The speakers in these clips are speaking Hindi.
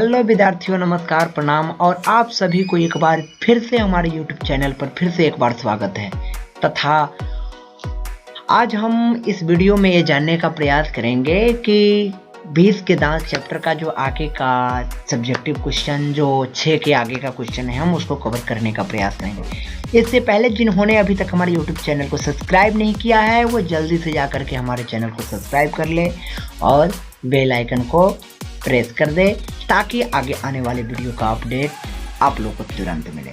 हेलो विद्यार्थियों, नमस्कार, प्रणाम और आप सभी को एक बार फिर से हमारे YouTube चैनल पर फिर से एक बार स्वागत है। तथा आज हम इस वीडियो में ये जानने का प्रयास करेंगे कि 20 के दांत चैप्टर का जो आगे का सब्जेक्टिव क्वेश्चन जो 6 के आगे का क्वेश्चन है, हम उसको कवर करने का प्रयास करेंगे। इससे पहले जिन्होंने अभी तक हमारे YouTube चैनल को सब्सक्राइब नहीं किया है वो जल्दी से जा करके हमारे चैनल को सब्सक्राइब कर ले और बेल आइकन को प्रेस कर दे ताकि आगे आने वाले वीडियो का अपडेट आप लोगों को तुरंत मिले।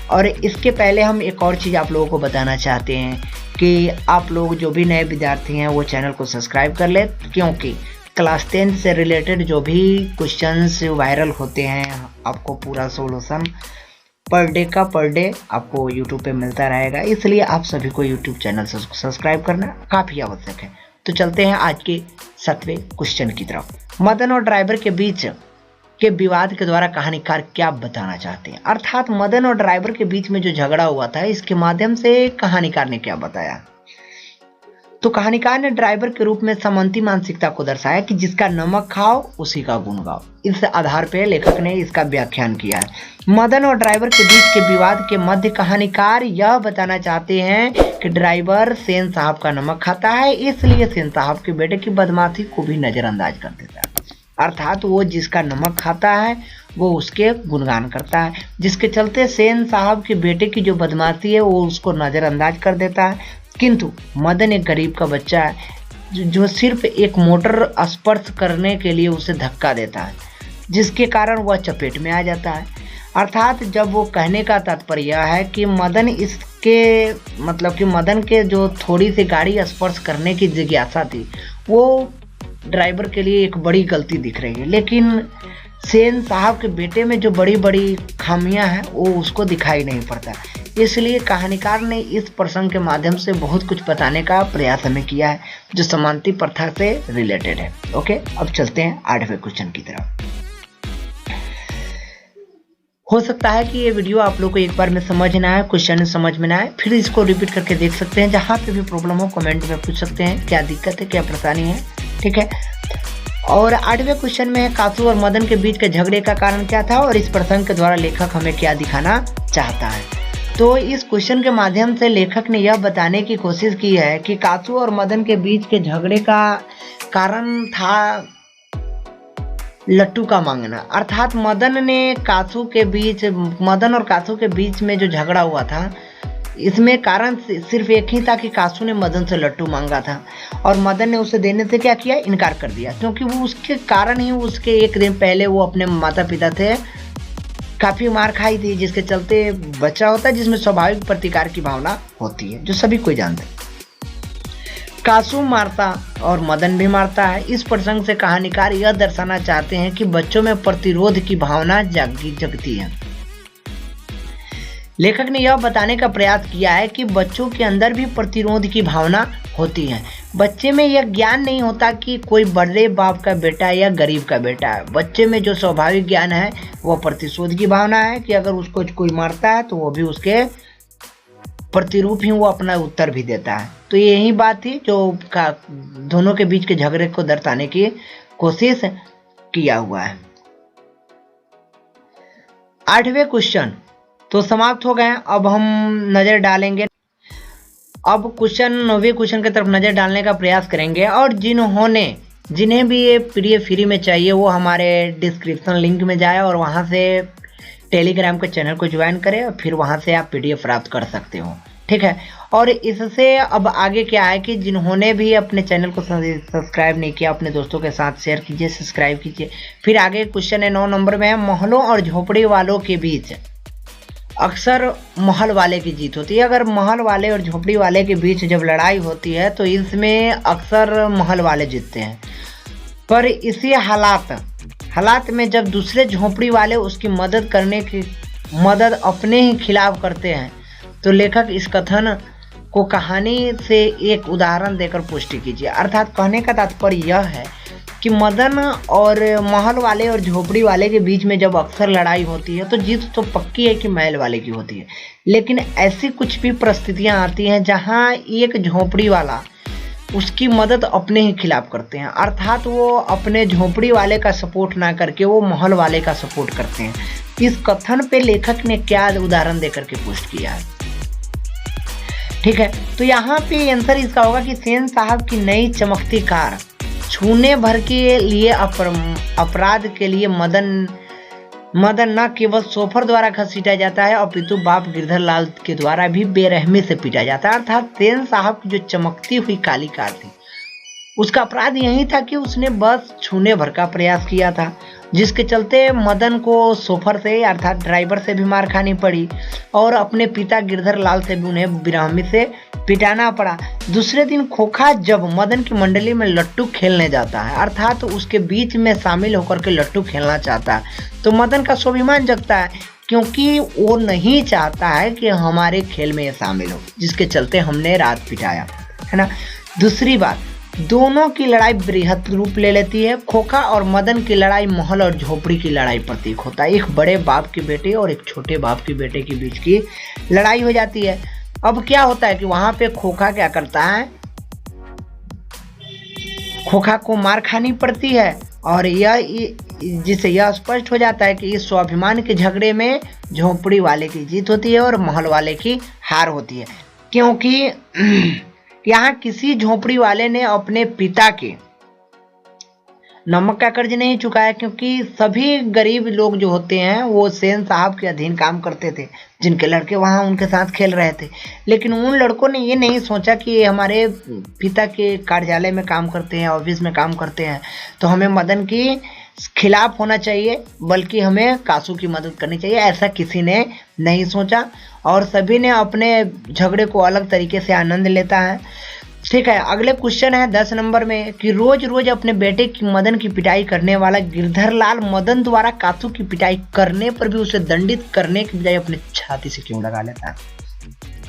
और इसके पहले हम एक और चीज़ आप लोगों को बताना चाहते हैं कि आप लोग जो भी नए विद्यार्थी हैं वो चैनल को सब्सक्राइब कर ले, क्योंकि क्लास 10 से रिलेटेड जो भी क्वेश्चंस वायरल होते हैं आपको पूरा सोल्यूशन पर डे आपको यूट्यूब पे मिलता रहेगा। इसलिए आप सभी को यूट्यूब चैनल से सब्सक्राइब करना काफ़ी आवश्यक है। तो चलते हैं आज के 7वें क्वेश्चन की तरफ। मदन और ड्राइवर के बीच के विवाद के द्वारा कहानीकार क्या बताना चाहते हैं, अर्थात मदन और ड्राइवर के बीच में जो झगड़ा हुआ था इसके माध्यम से कहानीकार ने क्या बताया। तो कहानीकार ने ड्राइवर के रूप में सामंती मानसिकता को दर्शाया कि जिसका नमक खाओ उसी का गुण गाओ। इस आधार पर लेखक ने इसका व्याख्यान किया है। मदन और ड्राइवर के बीच के विवाद के मध्य कहानीकार यह बताना चाहते हैं कि ड्राइवर सेन साहब का नमक खाता है, इसलिए सेन साहब के बेटे की बदमाशी को भी नजरअंदाज कर देता है। अर्थात वो जिसका नमक खाता है वो उसके गुणगान करता है, जिसके चलते सेन साहब के बेटे की जो बदमाशी है वो उसको नजरअंदाज कर देता है। किंतु मदन एक गरीब का बच्चा है जो सिर्फ एक मोटर स्पर्श करने के लिए उसे धक्का देता है, जिसके कारण वह चपेट में आ जाता है। अर्थात जब वो कहने का तात्पर्य यह है कि मदन के जो थोड़ी सी गाड़ी स्पर्श करने की जिज्ञासा थी वो ड्राइवर के लिए एक बड़ी गलती दिख रही है, लेकिन सेन साहब के बेटे में जो बड़ी बड़ी खामियां हैं वो उसको दिखाई नहीं पड़ता। इसलिए कहानीकार ने इस प्रसंग के माध्यम से बहुत कुछ बताने का प्रयास हमें किया है जो समानती प्रथा से रिलेटेड है। ओके, अब चलते हैं 8वें क्वेश्चन की तरफ। हो सकता है कि ये वीडियो आप लोग को एक बार में समझ ना आए, क्वेश्चन समझ में ना आए, फिर इसको रिपीट करके देख सकते हैं। जहाँ पे भी प्रॉब्लम हो कमेंट में पूछ सकते हैं क्या दिक्कत है, क्या परेशानी है, ठीक है। और 8वें क्वेश्चन में है कासू और मदन के बीच के झगड़े का कारण क्या था और इस प्रसंग के द्वारा लेखक हमें क्या दिखाना चाहता है। तो इस क्वेश्चन के माध्यम से लेखक ने यह बताने की कोशिश की है कि कासू और मदन के बीच के झगड़े का कारण था लट्टू का मांगना। अर्थात मदन और कासू के बीच में जो झगड़ा हुआ था इसमें कारण सिर्फ एक ही था कि कासू ने मदन से लट्टू मांगा था और मदन ने उसे देने से क्या किया, इनकार कर दिया, क्योंकि वो उसके कारण ही उसके एक दिन पहले वो अपने माता पिता से काफी मार खाई थी, जिसके चलते बच्चा होता है जिसमें स्वाभाविक प्रतिकार की भावना होती है जो सभी कोई जानते हैं। कासू मारता और मदन भी मारता है। इस प्रसंग से कहानीकार यह दर्शाना चाहते हैं कि बच्चों में प्रतिरोध की भावना जगती है। लेखक ने यह बताने का प्रयास किया है कि बच्चों के अंदर भी प्रतिरोध की भावना होती है। बच्चे में यह ज्ञान नहीं होता कि कोई बड़े बाप का बेटा है या गरीब का बेटा है। बच्चे में जो स्वाभाविक ज्ञान है वो प्रतिशोध की भावना है कि अगर उसको कोई मारता है तो वो भी उसके प्रतिरूप ही वो अपना उत्तर भी देता है। तो यही बात थी जो दोनों के बीच के झगड़े को दर्शाने की कोशिश किया हुआ है। 8वें क्वेश्चन तो समाप्त हो गए। अब हम नजर डालेंगे, अब 9वें क्वेश्चन की तरफ नजर डालने का प्रयास करेंगे। और जिन्हें भी ये PDF फ्री में चाहिए वो हमारे डिस्क्रिप्शन लिंक में जाए और वहां से टेलीग्राम के चैनल को ज्वाइन करें और फिर वहां से आप PDF प्राप्त कर सकते हो, ठीक है। और इससे अब आगे क्या है कि जिन्होंने भी अपने चैनल को सब्सक्राइब नहीं किया अपने दोस्तों के साथ शेयर कीजिए, सब्सक्राइब कीजिए। फिर आगे क्वेश्चन है 9 नंबर में है, महलों और झोपड़ी वालों के बीच अक्सर महल वाले की जीत होती है। अगर महल वाले और झोपड़ी वाले के बीच जब लड़ाई होती है तो इसमें अक्सर महल वाले जीतते हैं, पर इसी हालात में जब दूसरे झोपड़ी वाले उसकी मदद अपने ही खिलाफ करते हैं तो लेखक इस कथन को कहानी से एक उदाहरण देकर पुष्टि कीजिए। अर्थात कहने का तात्पर्य यह है कि मदन और महल वाले और झोपड़ी वाले के बीच में जब अक्सर लड़ाई होती है तो जीत तो पक्की है कि महल वाले की होती है, लेकिन ऐसी कुछ भी परिस्थितियां आती हैं जहां एक झोपड़ी वाला उसकी मदद अपने ही खिलाफ करते हैं, अर्थात वो अपने झोपड़ी वाले का सपोर्ट ना करके वो महल वाले का सपोर्ट करते हैं। इस कथन पे लेखक ने क्या उदाहरण देकर के पोस्ट किया है, ठीक है। तो यहाँ पे आंसर इसका होगा कि सेन साहब की नई चमकती कार छूने भर के लिए अपराध के लिए मदन न केवल शोफर द्वारा घसीटा जाता है अपितु बाप गिरधर लाल के द्वारा भी बेरहमी से पीटा जाता है। अर्थात सेन साहब की जो चमकती हुई काली कार थी उसका अपराध यही था कि उसने बस छूने भर का प्रयास किया था, जिसके चलते मदन को शोफर से अर्थात ड्राइवर से भी मार खानी पड़ी और अपने पिता गिरधर लाल से भी उन्हें बेरहमी से पिटाना पड़ा। दूसरे दिन खोखा जब मदन की मंडली में लट्टू खेलने जाता है, अर्थात उसके बीच में शामिल होकर के लट्टू खेलना चाहता है, तो मदन का स्वाभिमान जगता है क्योंकि वो नहीं चाहता है कि हमारे खेल में ये शामिल हो, जिसके चलते हमने रात पिटाया, है ना। दूसरी बात, दोनों की लड़ाई बृहद रूप ले लेती है। खोखा और मदन की लड़ाई महल और झोपड़ी की लड़ाई प्रतीक होता है। एक बड़े बाप के बेटे और एक छोटे बाप के बेटे के बीच की लड़ाई हो जाती है। अब क्या होता है कि वहां पे खोखा क्या करता है, खोखा को मार खानी पड़ती है और जिससे यह स्पष्ट हो जाता है कि इस स्वाभिमान के झगड़े में झोपड़ी वाले की जीत होती है और महल वाले की हार होती है, क्योंकि यहाँ किसी झोपड़ी वाले ने अपने पिता के नमक का कर्ज नहीं चुकाया, क्योंकि सभी गरीब लोग जो होते हैं वो सेन साहब के अधीन काम करते थे, जिनके लड़के वहाँ उनके साथ खेल रहे थे। लेकिन उन लड़कों ने ये नहीं सोचा कि ये हमारे पिता के कार्यालय में काम करते हैं, ऑफिस में काम करते हैं, तो हमें मदन की खिलाफ होना चाहिए, बल्कि हमें कासू की मदद करनी चाहिए। ऐसा किसी ने नहीं सोचा और सभी ने अपने झगड़े को अलग तरीके से आनंद लेता है, ठीक है। अगले क्वेश्चन है 10 नंबर में कि रोज रोज अपने बेटे की मदन की पिटाई करने वाला गिरधर लाल मदन द्वारा कासू की पिटाई करने पर भी उसे दंडित करने की बजाय अपने छाती से क्यों लगा लेता है।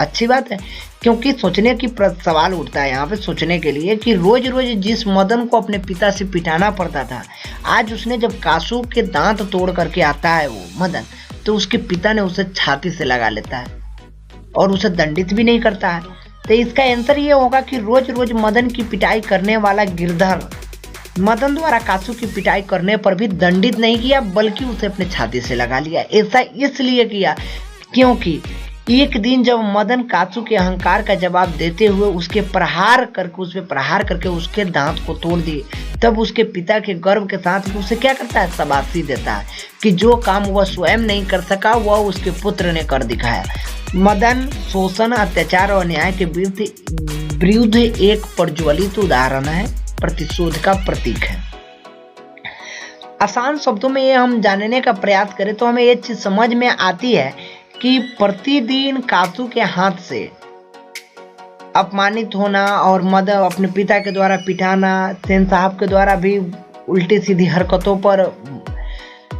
अच्छी बात है, क्योंकि सोचने की सवाल उठता है यहाँ पे सोचने के लिए कि रोज रोज जिस मदन को अपने पिता से पिटाना पड़ता था, आज उसने जब कासू के दांत तोड़ करके आता है वो मदन, तो उसके पिता ने उसे छाती से लगा लेता है और उसे दंडित भी नहीं करता है। तो इसका आंसर ये होगा कि रोज रोज मदन की पिटाई करने वाला गिरधर मदन द्वारा कासू की पिटाई करने पर भी दंडित नहीं किया, बल्कि उसे अपने छाती से लगा लिया। ऐसा इसलिए किया क्योंकि एक दिन जब मदन कासू के अहंकार का जवाब देते हुए उस पे प्रहार करके उसके दांत को तोड़ दिए, तब उसके पिता के गर्व के साथ उसे क्या करता है, शाबाशी देता है कि जो काम वह स्वयं नहीं कर सका वह उसके पुत्र ने कर दिखाया। मदन शोषण, अत्याचार और अन्याय के विरुद्ध एक प्रज्वलित उदाहरण है, प्रतिशोध का प्रतीक है। आसान शब्दों में ये हम जानने का प्रयास करें तो हमें ये चीज समझ में आती है कि प्रतिदिन कासू के हाथ से अपमानित होना और मदन अपने पिता के द्वारा पिटाना, सेन साहब के द्वारा भी उल्टी सीधी हरकतों पर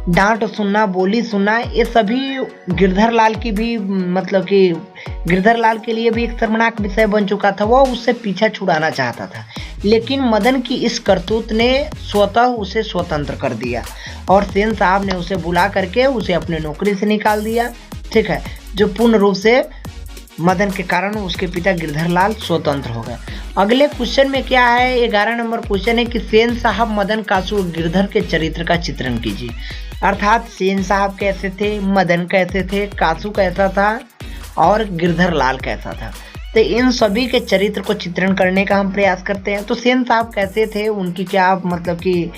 डांट सुनना, बोली सुनना, ये सभी गिरधर लाल की भी मतलब कि गिरधर लाल के लिए भी एक शर्मनाक विषय बन चुका था। वो उससे पीछा छुड़ाना चाहता था, लेकिन मदन की इस करतूत ने स्वतः उसे स्वतंत्र कर दिया और सेन साहब ने उसे बुला करके उसे अपने नौकरी से निकाल दिया, ठीक है, जो पूर्ण रूप से मदन के कारण उसके पिता गिरधर लाल स्वतंत्र हो गए। अगले क्वेश्चन में क्या है, 11 नंबर क्वेश्चन है कि सेन साहब, मदन, कासू और गिरधर के चरित्र का चित्रण कीजिए। अर्थात सेन साहब कैसे थे, मदन कैसे थे, कासू कैसा था और गिरधर लाल कैसा था। तो इन सभी के चरित्र को चित्रण करने का हम प्रयास करते हैं। तो सेन साहब कैसे थे, उनकी क्या मतलब कि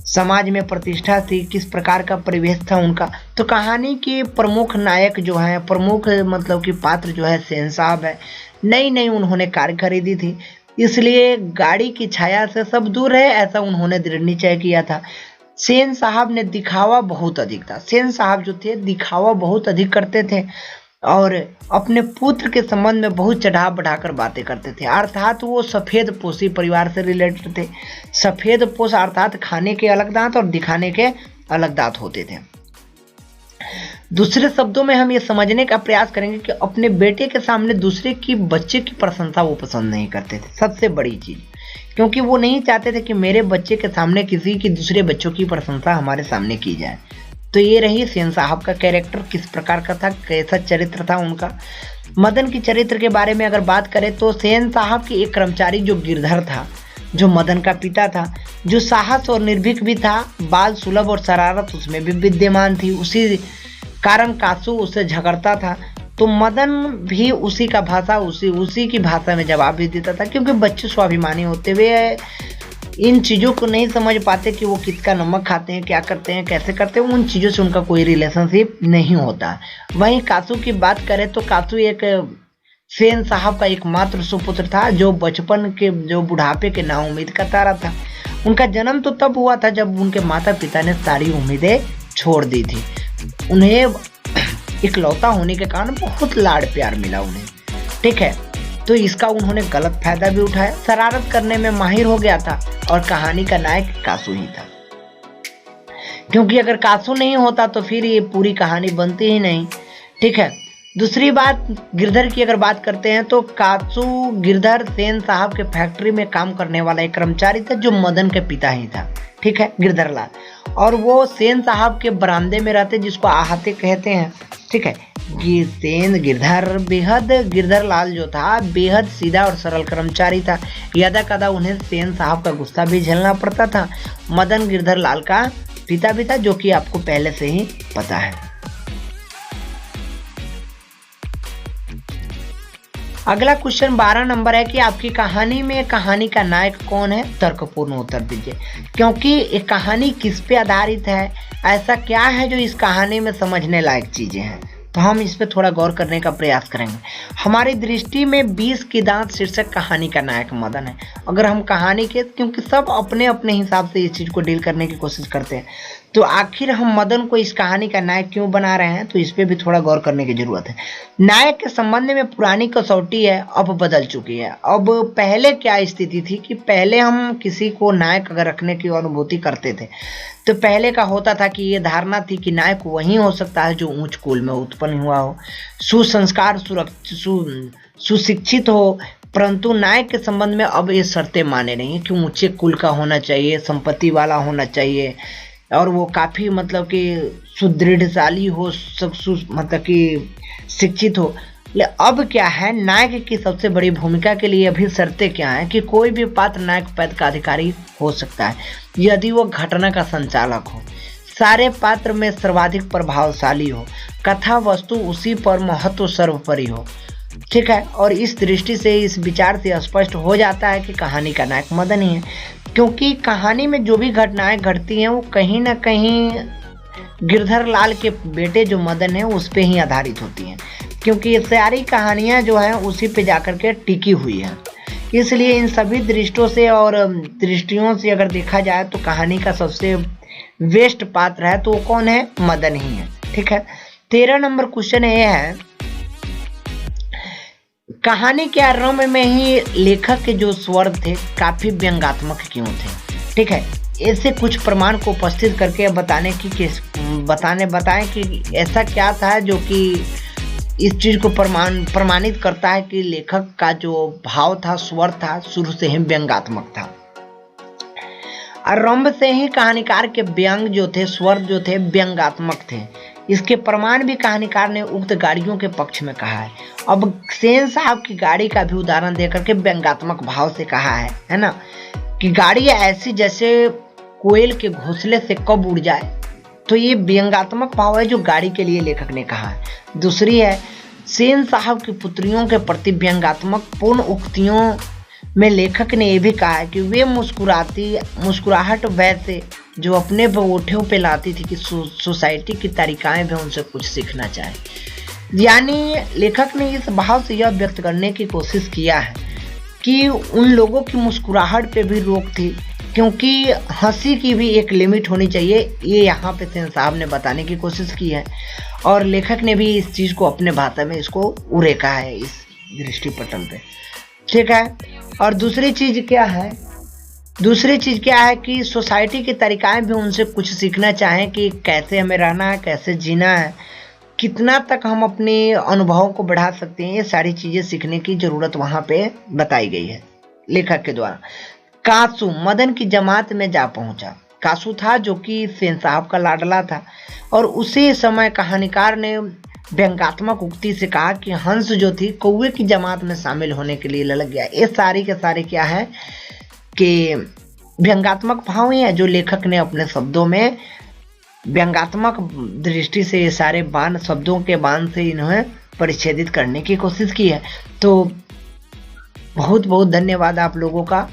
समाज में प्रतिष्ठा थी, किस प्रकार का परिवेश था उनका। तो कहानी के प्रमुख नायक जो है, प्रमुख मतलब कि पात्र जो है सेन साहब है। नई उन्होंने कार खरीदी थी, इसलिए गाड़ी की छाया से सब दूर है, ऐसा उन्होंने दृढ़ निश्चय किया था। सेन साहब ने दिखावा बहुत अधिक था, सेन साहब जो थे दिखावा बहुत अधिक करते थे और अपने पुत्र के संबंध में बहुत चढ़ा बढ़ाकर बातें करते थे। अर्थात वो सफेद पोशी परिवार से रिलेटेड थे। सफेद पोश अर्थात खाने के अलग दांत और दिखाने के अलग दांत होते थे। दूसरे शब्दों में हम ये समझने का प्रयास करेंगे कि अपने बेटे के सामने दूसरे की बच्चे की प्रशंसा वो पसंद नहीं करते थे, सबसे बड़ी चीज, क्योंकि वो नहीं चाहते थे कि मेरे बच्चे के सामने किसी की दूसरे बच्चों की प्रशंसा हमारे सामने की जाए। तो ये रही सेन साहब का कैरेक्टर, किस प्रकार का था, कैसा चरित्र था उनका। मदन की चरित्र के बारे में अगर बात करें तो सेन साहब की एक कर्मचारी जो गिरधर था, जो मदन का पिता था, जो साहस और निर्भीक भी था, बाल सुलभ और शरारत उसमें भी विद्यमान थी। उसी कारण कासू उससे झगड़ता था, तो मदन भी उसी का भाषा उसी की भाषा में जवाब भी देता था, क्योंकि बच्चे स्वाभिमानी होते हुए इन चीज़ों को नहीं समझ पाते कि वो किसका नमक खाते हैं, क्या करते हैं, कैसे करते हैं, उन चीज़ों से उनका कोई रिलेशनशिप नहीं होता। वहीं कासू की बात करें तो कासू एक सेन साहब का एकमात्र सुपुत्र था, जो बचपन के जो बुढ़ापे के नाउम्मीद का तारा था। उनका जन्म तो तब हुआ था जब उनके माता पिता ने सारी उम्मीदें छोड़ दी थी। उन्हें इकलौता होने के कारण बहुत लाड़ प्यार मिला उन्हें, ठीक है, तो इसका उन्होंने गलत फायदा भी उठाया, शरारत करने में माहिर हो गया था और कहानी का नायक कासू ही था, क्योंकि अगर कासू नहीं होता तो फिर ये पूरी कहानी बनती ही नहीं, ठीक है। दूसरी बात, गिरधर की अगर बात करते हैं तो कासू गिरधर सेन साहब के फैक्ट्री में काम करने वाला एक कर्मचारी था, जो मदन के पिता ही था, ठीक है, गिरधर लाल, और वो सेन साहब के बरामदे में रहते, जिसको आहते कहते हैं, ठीक है। गिरधर लाल जो था बेहद सीधा और सरल कर्मचारी था। यदा कदा उन्हें सेन साहब का गुस्सा भी झेलना पड़ता था। मदन गिरधर लाल का पिता भी था, जो कि आपको पहले से ही पता है। अगला क्वेश्चन 12 नंबर है कि आपकी कहानी में कहानी का नायक कौन है? तर्कपूर्ण उत्तर दीजिए, क्योंकि एक कहानी किस पे आधारित है, ऐसा क्या है जो इस कहानी में समझने लायक चीजें हैं, तो हम इस पे थोड़ा गौर करने का प्रयास करेंगे। हमारी दृष्टि में 20 की दांत शीर्षक कहानी का नायक मदन है। अगर हम कहानी के, क्योंकि सब अपने अपने हिसाब से इस चीज को डील करने की कोशिश करते हैं, तो आखिर हम मदन को इस कहानी का नायक क्यों बना रहे हैं, तो इस पे भी थोड़ा गौर करने की जरूरत है। नायक के संबंध में पुरानी कसौटी है, अब बदल चुकी है। अब पहले क्या स्थिति थी कि पहले हम किसी को नायक अगर रखने की अनुभूति करते थे, तो पहले का होता था कि ये धारणा थी कि नायक वही हो सकता है जो उच्च कुल में उत्पन्न हुआ हो, सुसंस्कार, सुशिक्षित हो। परंतु नायक के संबंध में अब ये शर्तें माने नहीं है कि ऊंचे कुल का होना चाहिए, संपत्ति वाला होना चाहिए, और वो काफी मतलब कि सुदृढ़शाली हो, मतलब कि शिक्षित हो। अब क्या है, नायक की सबसे बड़ी भूमिका के लिए अभी शर्तें क्या है कि कोई भी पात्र नायक पद का अधिकारी हो सकता है यदि वो घटना का संचालक हो, सारे पात्र में सर्वाधिक प्रभावशाली हो, कथा वस्तु उसी पर महत्व सर्वोपरि हो, ठीक है। और इस दृष्टि से, इस विचार से स्पष्ट हो जाता है कि कहानी का नायक मदन ही है, क्योंकि कहानी में जो भी घटनाएं घटती हैं वो कहीं ना कहीं गिरधर लाल के बेटे जो मदन है उस पे ही आधारित होती हैं, क्योंकि ये सारी कहानियां जो हैं उसी पे जाकर के टिकी हुई हैं। इसलिए इन सभी दृष्टियों से अगर देखा जाए तो कहानी का सबसे बेस्ट पात्र है तो वो कौन है? मदन ही है, ठीक है। 13 नंबर क्वेश्चन ये है, कहानी के आरंभ में ही लेखक के जो स्वर थे काफी व्यंग्यात्मक क्यों थे, ठीक है। ऐसे कुछ प्रमाण को उपस्थित करके बताएं कि ऐसा क्या था जो कि इस चीज को प्रमाणित करता है कि लेखक का जो भाव था, स्वर था, शुरू से ही व्यंग्यात्मक था। आरंभ से ही कहानीकार के व्यंग जो थे, स्वर जो थे, व्यंग्यात्मक थे। इसके प्रमाण भी कहानीकार ने उक्त गाड़ियों के पक्ष में कहा है। अब सेन साहब की गाड़ी का भी उदाहरण देकर के व्यंग्यात्मक भाव से कहा है ना, कि गाड़ी ऐसी जैसे कोयल के घोंसले से कब उड़ जाए, तो ये व्यंग्यात्मक भाव है जो गाड़ी के लिए लेखक ने कहा है। दूसरी है, सेन साहब की पुत्रियों के प्रति व्यंग्यात्मक पूर्ण उक्तियों में लेखक ने यह भी कहा है कि वे मुस्कुराहट वैसे जो अपने ओठों पे लाती थी कि सोसाइटी की तरीकाएं भी उनसे कुछ सीखना चाहे। यानी लेखक ने इस भाव से यह व्यक्त करने की कोशिश किया है कि उन लोगों की मुस्कुराहट पे भी रोक थी, क्योंकि हंसी की भी एक लिमिट होनी चाहिए। ये यहाँ पे सेन साहब ने बताने की कोशिश की है और लेखक ने भी इस चीज को अपने भाषा में इसको उरेका है इस दृष्टिपटल पे, ठीक है। और दूसरी चीज क्या है कि सोसाइटी की तरीकाएं भी उनसे कुछ सीखना चाहें कि कैसे हमें रहना है, कैसे जीना है, कितना तक हम अपने अनुभवों को बढ़ा सकते हैं। ये सारी चीजें सीखने की जरूरत वहां पे बताई गई है लेखक के द्वारा। कासू मदन की जमात में जा पहुंचा। कासू था जो कि सेन साहब का लाडला था और उसी समय कहानीकार ने व्यंग्यात्मक उक्ति से कहा कि हंस जो थी कौवे की जमात में शामिल होने के लिए ललक गया। ये सारी के सारे क्या है कि व्यंग्यात्मक भाव हैं जो लेखक ने अपने शब्दों में व्यंग्यात्मक दृष्टि से ये सारे बाण, शब्दों के बाण से इन्हें परिच्छेदित करने की कोशिश की है। तो बहुत बहुत धन्यवाद आप लोगों का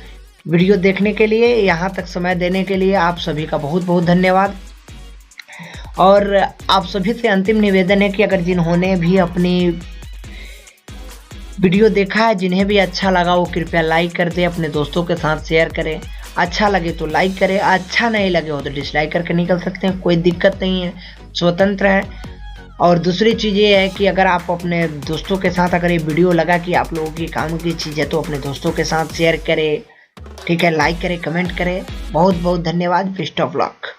वीडियो देखने के लिए, यहाँ तक समय देने के लिए आप सभी का बहुत बहुत धन्यवाद। और आप सभी से अंतिम निवेदन है कि अगर जिन्होंने भी अपनी वीडियो देखा है, जिन्हें भी अच्छा लगा वो कृपया लाइक कर दे, अपने दोस्तों के साथ शेयर करें। अच्छा लगे तो लाइक करें, अच्छा नहीं लगे हो तो डिसलाइक करके निकल सकते हैं, कोई दिक्कत नहीं है, स्वतंत्र है। और दूसरी चीज़ ये है कि अगर आप अपने दोस्तों के साथ, अगर ये वीडियो लगा कि आप लोगों की काम की चीज़ है तो अपने दोस्तों के साथ शेयर करें, ठीक है, लाइक करें, कमेंट करें। बहुत बहुत धन्यवाद। Best of luck.